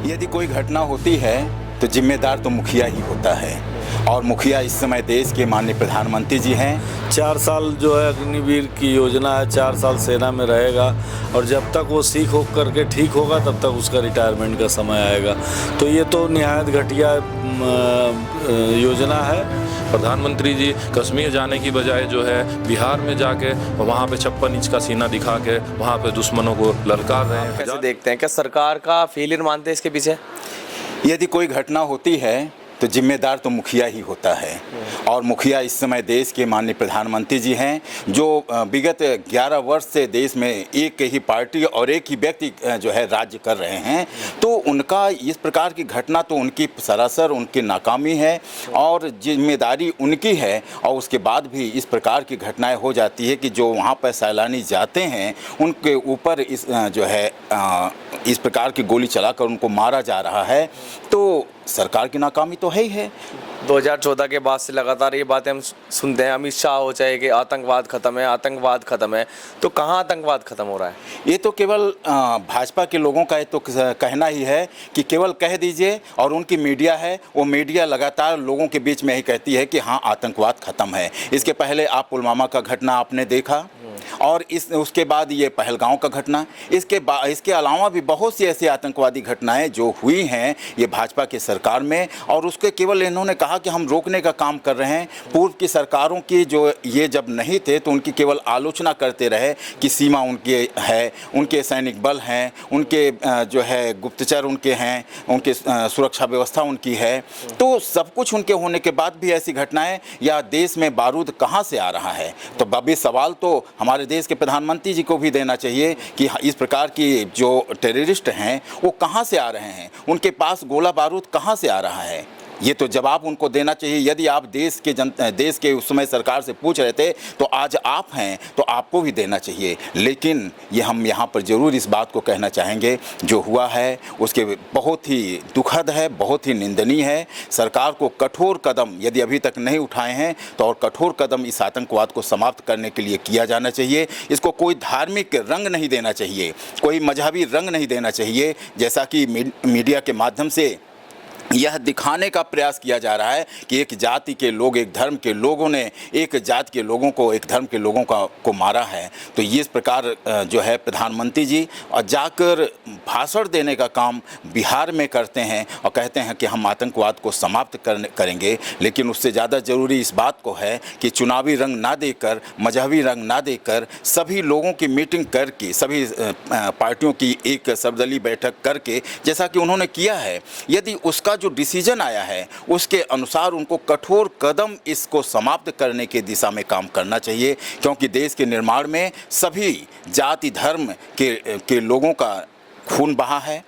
यदि कोई घटना होती है तो जिम्मेदार तो मुखिया ही होता है, और मुखिया इस समय देश के माननीय प्रधानमंत्री जी हैं। 4 साल जो है अग्निवीर की योजना है, 4 साल सेना में रहेगा और जब तक वो सीख हो करके ठीक होगा तब तक उसका रिटायरमेंट का समय आएगा। तो ये तो निहायत घटिया योजना है। प्रधानमंत्री जी कश्मीर जाने की बजाय जो है बिहार में जाके वहाँ पे 56 इंच का सीना दिखा के वहाँ पे दुश्मनों को ललकार रहे हैं। कैसे देखते हैं, क्या सरकार का फेलियर मानते हैं इसके पीछे? यदि कोई घटना होती है तो जिम्मेदार तो मुखिया ही होता है, और मुखिया इस समय देश के माननीय प्रधानमंत्री जी हैं, जो विगत 11 वर्ष से देश में एक ही पार्टी और एक ही व्यक्ति जो है राज्य कर रहे हैं। तो उनका इस प्रकार की घटना तो उनकी सरासर उनकी नाकामी है और जिम्मेदारी उनकी है। और उसके बाद भी इस प्रकार की घटनाएं हो जाती है कि जो वहाँ पर सैलानी जाते हैं उनके ऊपर इस जो है इस प्रकार की गोली चलाकर उनको मारा जा रहा है। तो सरकार की नाकामी तो है ही है। 2014 के बाद से लगातार ये बातें हम सुनते हैं, अमित शाह हो चाहे कि आतंकवाद खत्म है, आतंकवाद खत्म है। तो कहाँ आतंकवाद खत्म हो रहा है? ये तो केवल भाजपा के लोगों का तो कहना ही है कि केवल कह दीजिए, और उनकी मीडिया है वो मीडिया लगातार लोगों के बीच में ही कहती है कि हाँ आतंकवाद खत्म है। इसके पहले आप पुलवामा का घटना आपने देखा, और उसके बाद ये पहलगांव का घटना, इसके अलावा भी बहुत सी ऐसी आतंकवादी घटनाएं जो हुई हैं ये भाजपा की सरकार में, और उसके केवल इन्होंने कहा कि हम रोकने का काम कर रहे हैं। पूर्व की सरकारों की जो ये जब नहीं थे तो उनकी केवल आलोचना करते रहे कि सीमा उनकी है, उनके सैनिक बल हैं, उनके जो है गुप्तचर उनके हैं, उनके सुरक्षा व्यवस्था उनकी है। तो सब कुछ उनके होने के बाद भी ऐसी घटनाएं, या देश में बारूद कहाँ से आ रहा है? तो बबी सवाल तो हमारे देश के प्रधानमंत्री जी को भी देना चाहिए कि इस प्रकार की जो टेररिस्ट हैं वो कहाँ से आ रहे हैं, उनके पास गोला बारूद कहाँ से आ रहा है। ये तो जवाब उनको देना चाहिए। यदि आप देश के उस समय सरकार से पूछ रहे थे तो आज आप हैं तो आपको भी देना चाहिए। लेकिन ये हम यहाँ पर ज़रूर इस बात को कहना चाहेंगे, जो हुआ है उसके बहुत ही दुखद है, बहुत ही निंदनीय है। सरकार को कठोर कदम यदि अभी तक नहीं उठाए हैं तो और कठोर कदम इस आतंकवाद को समाप्त करने के लिए किया जाना चाहिए। इसको कोई धार्मिक रंग नहीं देना चाहिए, कोई मजहबी रंग नहीं देना चाहिए, जैसा कि मीडिया के माध्यम से यह दिखाने का प्रयास किया जा रहा है कि एक जाति के लोग, एक धर्म के लोगों ने एक जाति के लोगों को, एक धर्म के लोगों को मारा है। तो ये इस प्रकार जो है प्रधानमंत्री जी और जाकर भाषण देने का काम बिहार में करते हैं और कहते हैं कि हम आतंकवाद को समाप्त करेंगे। लेकिन उससे ज़्यादा ज़रूरी इस बात को है कि चुनावी रंग ना देकर, मजहबी रंग ना देकर, सभी लोगों की मीटिंग करके, सभी पार्टियों की एक सर्वदलीय बैठक करके, जैसा कि उन्होंने किया है, यदि उसका जो डिसीजन आया है उसके अनुसार उनको कठोर कदम इसको समाप्त करने की दिशा में काम करना चाहिए। क्योंकि देश के निर्माण में सभी जाति धर्म के लोगों का खून बहा है।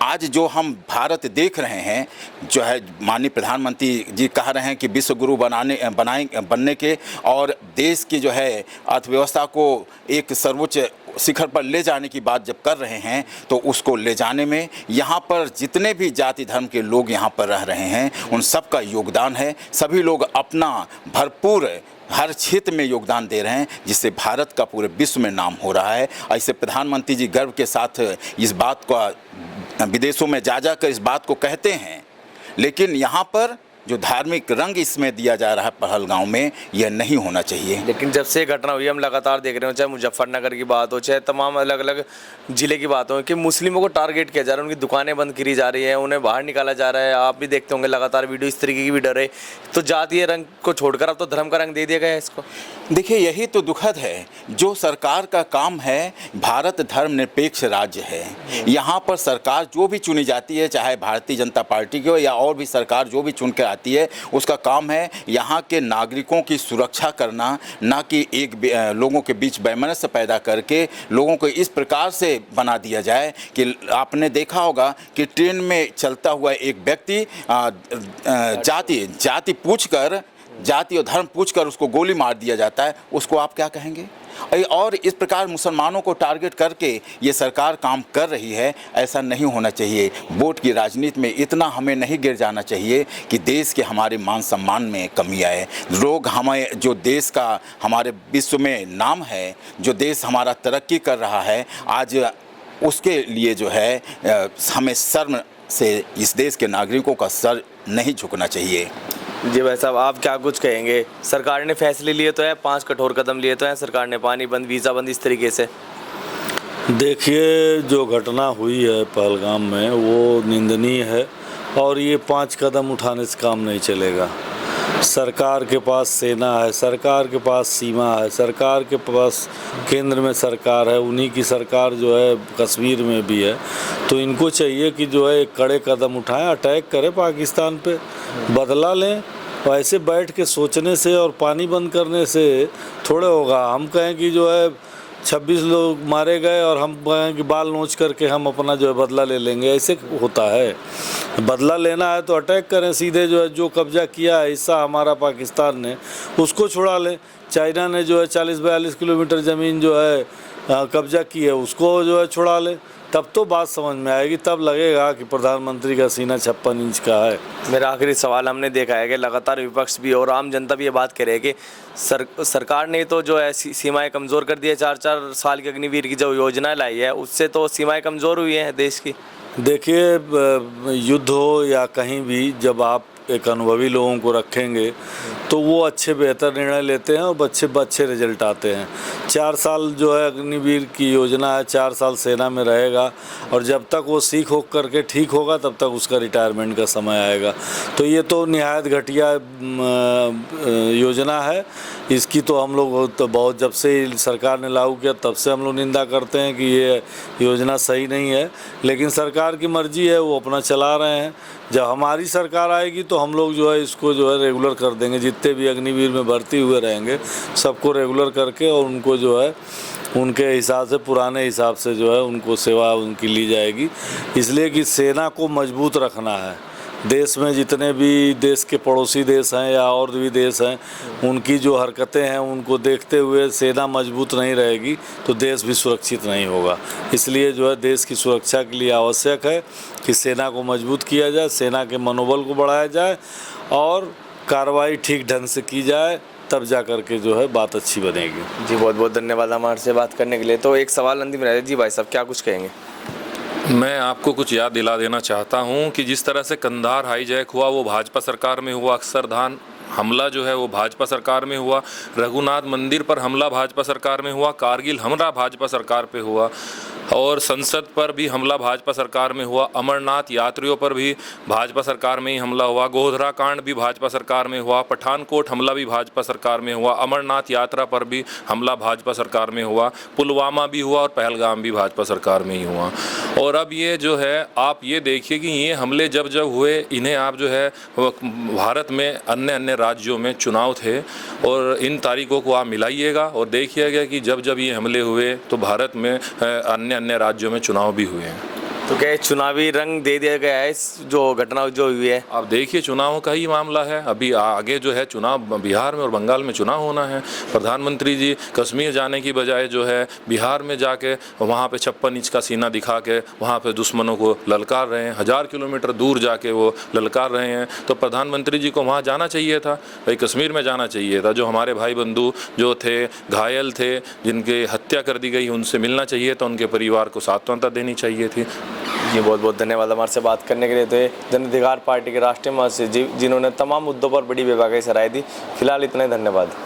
आज जो हम भारत देख रहे हैं, जो है माननीय प्रधानमंत्री जी कह रहे हैं कि विश्व गुरु बनने के और देश की जो है अर्थव्यवस्था को एक सर्वोच्च शिखर पर ले जाने की बात जब कर रहे हैं, तो उसको ले जाने में यहाँ पर जितने भी जाति धर्म के लोग यहाँ पर रह रहे हैं उन सब का योगदान है। सभी लोग अपना भरपूर हर क्षेत्र में योगदान दे रहे हैं, जिससे भारत का पूरे विश्व में नाम हो रहा है। ऐसे प्रधानमंत्री जी गर्व के साथ इस बात को विदेशों में जा कर इस बात को कहते हैं। लेकिन यहाँ पर जो धार्मिक रंग इसमें दिया जा रहा है पहलगांव में, यह नहीं होना चाहिए। लेकिन जब से घटना हुई हम लगातार देख रहे हो, चाहे मुजफ्फरनगर की बात हो, चाहे तमाम अलग अलग ज़िले की बात हो, कि मुस्लिमों को टारगेट किया जा रहा है, उनकी दुकानें बंद करी जा रही है, उन्हें बाहर निकाला जा रहा है। आप भी देखते होंगे लगातार वीडियो इस तरीके की भी डर है। तो जातीय रंग को छोड़कर अब तो धर्म का रंग दे दिया गया है इसको। देखिए, यही तो दुखद है। जो सरकार का काम है, भारत धर्मनिरपेक्ष राज्य है। यहाँ पर सरकार जो भी चुनी जाती है, चाहे भारतीय जनता पार्टी की हो या और भी सरकार जो भी चुन कर आती है, उसका काम है यहाँ के नागरिकों की सुरक्षा करना, ना कि लोगों के बीच वैमनस्य पैदा करके लोगों को इस प्रकार से बना दिया जाए कि आपने देखा होगा कि ट्रेन में चलता हुआ एक व्यक्ति जाति पूछकर, जाति और धर्म पूछकर उसको गोली मार दिया जाता है। उसको आप क्या कहेंगे? और इस प्रकार मुसलमानों को टारगेट करके ये सरकार काम कर रही है। ऐसा नहीं होना चाहिए। वोट की राजनीति में इतना हमें नहीं गिर जाना चाहिए कि देश के हमारे मान सम्मान में कमी आए। लोग हमें, जो देश का हमारे विश्व में नाम है, जो देश हमारा तरक्की कर रहा है, आज उसके लिए जो है हमें शर्म से इस देश के नागरिकों का सर नहीं झुकना चाहिए। जी भाई साहब, आप क्या कुछ कहेंगे? सरकार ने फैसले लिए तो है, 5 कठोर कदम लिए तो हैं सरकार ने, पानी बंद, वीज़ा बंद, इस तरीके से। देखिए, जो घटना हुई है पहलगाम में वो निंदनीय है और ये 5 कदम उठाने से काम नहीं चलेगा। सरकार के पास सेना है, सरकार के पास सीमा है, सरकार के पास केंद्र में सरकार है, उन्हीं की सरकार जो है कश्मीर में भी है। तो इनको चाहिए कि जो है एक कड़े कदम उठाएं, अटैक करें पाकिस्तान पे, बदला लें। ऐसे बैठ के सोचने से और पानी बंद करने से थोड़े होगा। हम कहें कि जो है 26 लोग मारे गए और हम कहें कि बाल नोच करके हम अपना जो है बदला ले लेंगे, ऐसे होता है? बदला लेना है तो अटैक करें सीधे, जो है जो कब्जा किया है हिस्सा हमारा पाकिस्तान ने उसको छुड़ा लें। चाइना ने जो है 40-42 किलोमीटर ज़मीन जो है कब्जा की है उसको जो है छुड़ा लें, तब तो बात समझ में आएगी, तब लगेगा कि प्रधानमंत्री का सीना 56 इंच का है। मेरा आखिरी सवाल, हमने देखा है कि लगातार विपक्ष भी और आम जनता भी ये बात कह रही है कि सरकार ने तो जो है सीमाएं कमज़ोर कर दी है। 4-4 साल की अग्निवीर की जो योजना लाई है उससे तो सीमाएं कमज़ोर हुई हैं देश की। देखिए, युद्ध हो या कहीं भी, जब आप एक अनुभवी लोगों को रखेंगे तो वो अच्छे बेहतर निर्णय लेते हैं और अच्छे रिजल्ट आते हैं। 4 साल जो है अग्निवीर की योजना है, 4 साल सेना में रहेगा और जब तक वो सीख हो करके ठीक होगा तब तक उसका रिटायरमेंट का समय आएगा। तो ये तो निहायत घटिया योजना है। इसकी तो हम लोग तो बहुत, जब से सरकार ने लागू किया तब से हम लोग निंदा करते हैं कि ये योजना सही नहीं है, लेकिन सरकार की मर्जी है, वो अपना चला रहे हैं। जब हमारी सरकार आएगी तो हम लोग जो है इसको जो है रेगुलर कर देंगे। जितने भी अग्निवीर में भर्ती हुए रहेंगे सबको रेगुलर करके और उनको जो है उनके हिसाब से, पुराने हिसाब से जो है उनको सेवा उनकी ली जाएगी। इसलिए कि सेना को मजबूत रखना है। देश में जितने भी देश के पड़ोसी देश हैं या और भी देश हैं, उनकी जो हरकतें हैं उनको देखते हुए सेना मजबूत नहीं रहेगी तो देश भी सुरक्षित नहीं होगा। इसलिए जो है देश की सुरक्षा के लिए आवश्यक है कि सेना को मजबूत किया जाए, सेना के मनोबल को बढ़ाया जाए और कार्रवाई ठीक ढंग से की जाए, तब जा कर के जो है बात अच्छी बनेगी। जी बहुत बहुत धन्यवाद हमारे से बात करने के लिए। तो एक सवाल अंतिम रह जी भाई साहब, क्या कुछ कहेंगे? मैं आपको कुछ याद दिला देना चाहता हूं कि जिस तरह से कंधार हाईजैक हुआ वो भाजपा सरकार में हुआ, अक्षरधाम हमला जो है वो भाजपा सरकार में हुआ, रघुनाथ मंदिर पर हमला भाजपा सरकार में हुआ, कारगिल हमला भाजपा सरकार पे हुआ और संसद पर भी हमला भाजपा सरकार में हुआ, अमरनाथ यात्रियों पर भी भाजपा सरकार में ही हमला हुआ, गोधरा कांड भी भाजपा सरकार में हुआ, पठानकोट हमला भी भाजपा सरकार में हुआ, अमरनाथ यात्रा पर भी हमला भाजपा सरकार में हुआ, पुलवामा भी हुआ और पहलगाम भी भाजपा सरकार में ही हुआ। और अब ये जो है, आप ये देखिए कि ये हमले जब जब हुए, इन्हें आप जो है भारत में अन्य राज्यों में चुनाव थे और इन तारीखों को आप मिलाइएगा और देखिएगा कि जब जब ये हमले हुए तो भारत में अन्य राज्यों में चुनाव भी हुए हैं। तो क्या चुनावी रंग दे दिया गया है इस जो घटना जो हुई है? आप देखिए, चुनाव का ही मामला है। अभी आगे जो है चुनाव बिहार में और बंगाल में चुनाव होना है। प्रधानमंत्री जी कश्मीर जाने की बजाय जो है बिहार में जाके वहाँ पे 56 इंच का सीना दिखा के वहाँ पे दुश्मनों को ललकार रहे हैं। 1000 किलोमीटर दूर जाके वो ललकार रहे हैं। तो प्रधानमंत्री जी को वहाँ जाना चाहिए था, भाई कश्मीर में जाना चाहिए था। जो हमारे भाई बंधु जो थे, घायल थे, जिनकी हत्या कर दी गई, उनसे मिलना चाहिए था, उनके परिवार को सांत्वना देनी चाहिए थी। जी बहुत बहुत धन्यवाद हमारे से बात करने के लिए। तो जन अधिकार पार्टी के राष्ट्रीय महासचिव जिन्होंने तमाम मुद्दों पर बड़ी बेबाकी से राय दी। फिलहाल इतना ही, धन्यवाद।